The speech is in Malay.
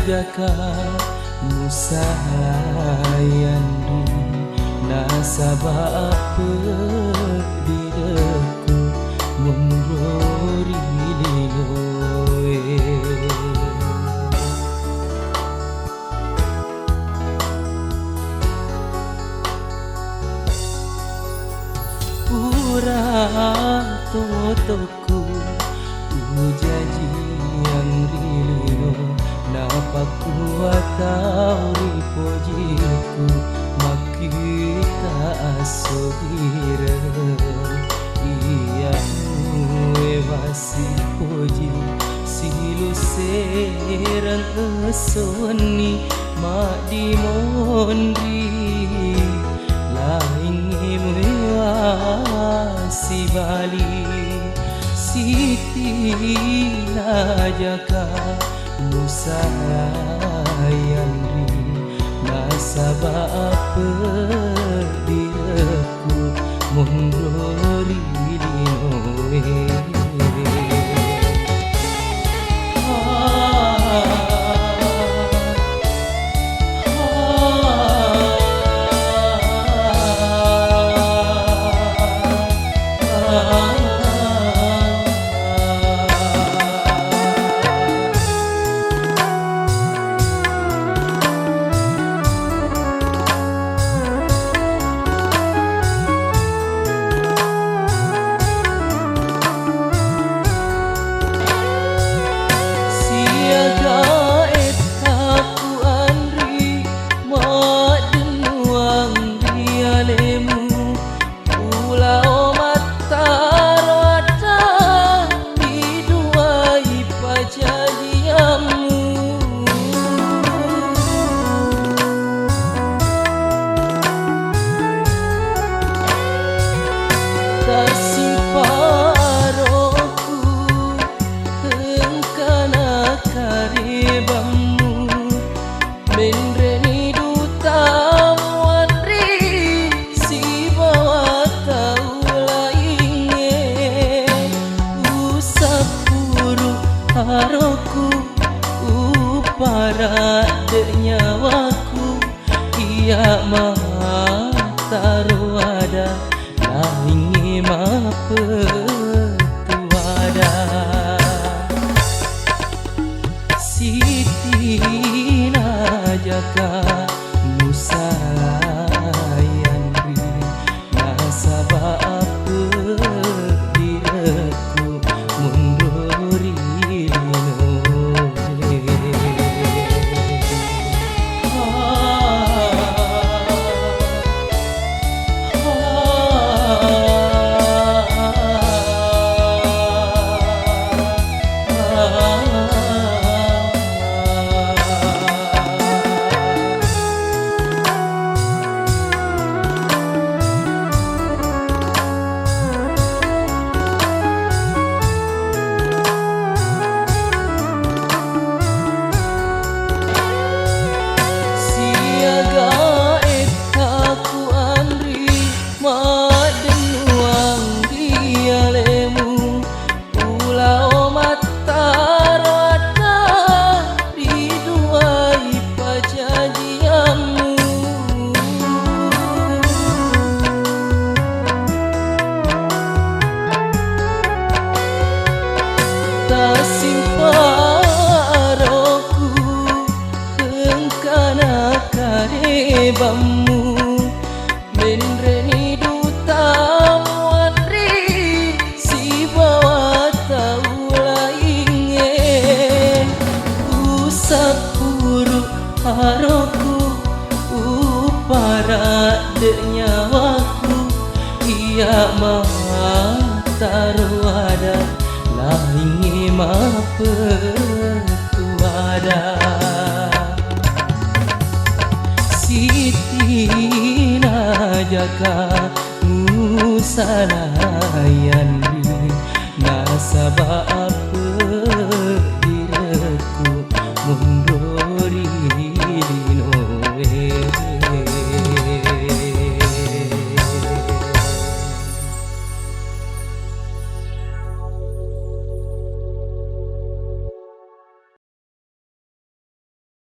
Jaka musayandi nasaba apa diriku menggori liloe urang totoku ujaji yang rilino napa kuatau ripojiku makita asobire iya nuewasi poji silu serang esoni mak di mondri laingi mewasi bali Siti Najaka musayandi nasaba apa diriku menggori linoe Haroku upara nyawaku ia mataru ada laingi mapetuada Siti Najaka musayandi nasaba apa diriku menggori Simparoku hengkana karebamu menreni duta muandri si bawa taula ingin usapuru haroku upara nyawaku ia mataru ada laingi mapetuada Siti Najaka musayandi